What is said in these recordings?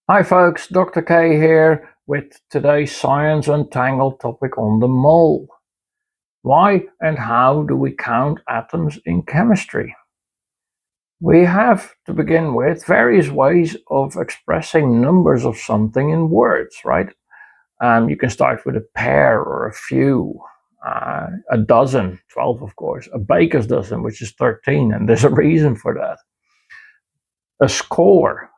Hi folks, Dr. K here with today's Science Untangled topic on the mole. Why and how do we count atoms in chemistry? We have, to begin with, various ways of expressing numbers of something in words, right? You can start with a pair or a few, a dozen, 12 of course, a baker's dozen, which is 13, and there's a reason for that. A score,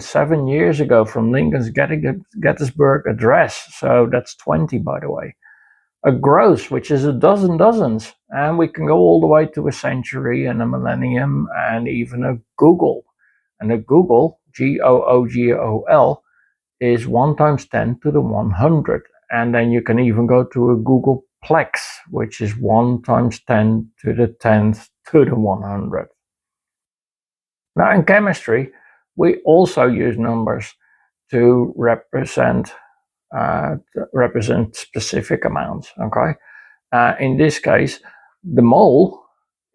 7 years ago from Lincoln's Gettysburg Address, so that's 20 by the way. A gross, which is a dozen dozens, and we can go all the way to a century and a millennium and even a Google. And a Google, Googol, is 1 times 10 to the 100. And then you can even go to a Googleplex, which is 1 times 10 to the 10th to the 100. Now in chemistry, we also use numbers to represent specific amounts. Okay, in this case, the mole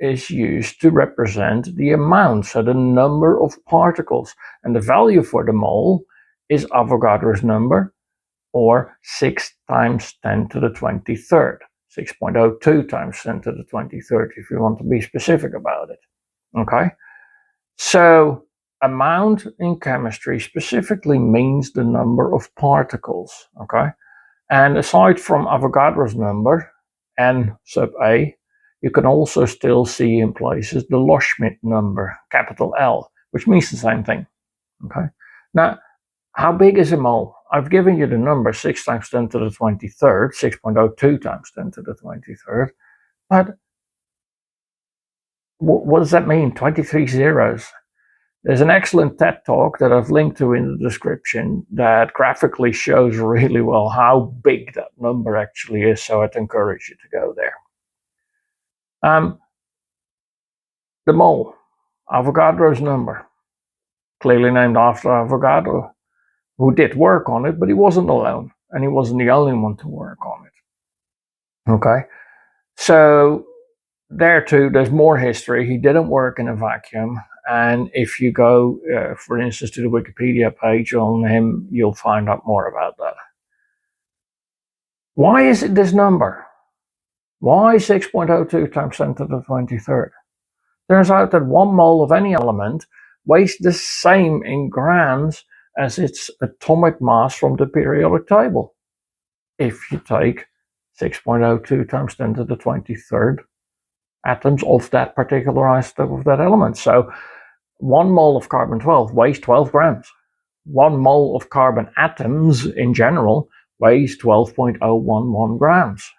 is used to represent the amount, so the number of particles, and the value for the mole is Avogadro's number, or 6 times 10 to the 23rd, 6.02 times 10 to the 23rd, if you want to be specific about it. Okay. So amount in chemistry specifically means the number of particles, okay? And aside from Avogadro's number, n sub a, you can also still see in places the Loschmidt number, capital L, which means the same thing, okay? Now, how big is a mole? I've given you the number 6 times 10 to the 23rd, 6.02 times 10 to the 23rd, but what does that mean? 23 zeros. There's an excellent TED talk that I've linked to in the description that graphically shows really well how big that number actually is, so I'd encourage you to go there. The mole, Avogadro's number, clearly named after Avogadro, who did work on it, but he wasn't alone, and he wasn't the only one to work on it. Okay, so there too, there's more history. He didn't work in a vacuum. And if you go, for instance, to the Wikipedia page on him, you'll find out more about that. Why is it this number? Why 6.02 times 10 to the 23rd? Turns out that 1 mole of any element weighs the same in grams as its atomic mass from the periodic table. If you take 6.02 times 10 to the 23rd atoms of that particular isotope of that element. So 1 mole of carbon-12 weighs 12 grams. 1 mole of carbon atoms in general weighs 12.011 grams.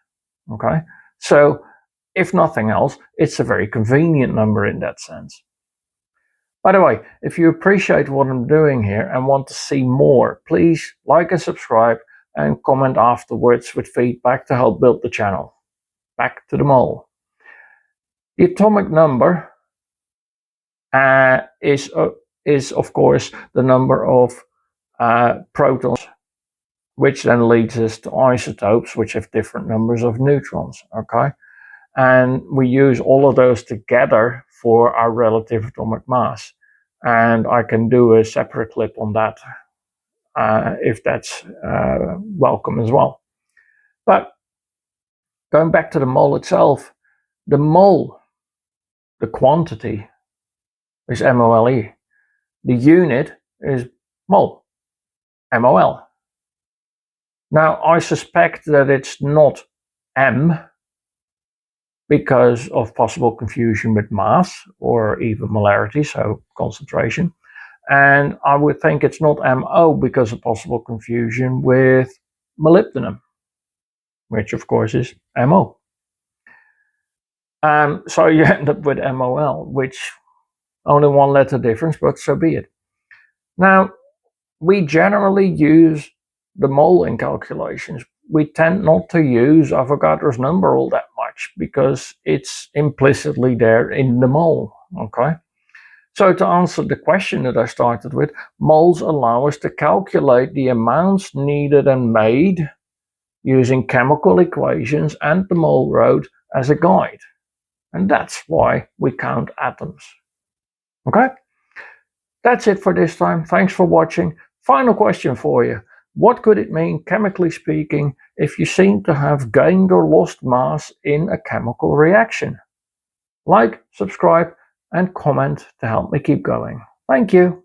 Okay, so if nothing else, it's a very convenient number in that sense. By the way, if you appreciate what I'm doing here and want to see more, please like and subscribe and comment afterwards with feedback to help build the channel. Back to the mole. The atomic number is of course the number of protons, which then leads us to isotopes which have different numbers of neutrons. Okay, and we use all of those together for our relative atomic mass, and I can do a separate clip on that if that's welcome as well. But going back to the mole itself, the mole, the quantity, is MOLE. The unit is mole, MOL. Now, I suspect that it's not M because of possible confusion with mass or even molarity, so concentration. And I would think it's not MO because of possible confusion with molybdenum, which of course is MO. So you end up with MOL, which only 1 letter difference, but so be it. Now, we generally use the mole in calculations. We tend not to use Avogadro's number all that much because it's implicitly there in the mole, okay? So to answer the question that I started with, moles allow us to calculate the amounts needed and made using chemical equations and the mole road as a guide. And that's why we count atoms. Okay? That's it for this time. Thanks for watching. Final question for you. What could it mean, chemically speaking, if you seem to have gained or lost mass in a chemical reaction? Like, subscribe, and comment to help me keep going. Thank you.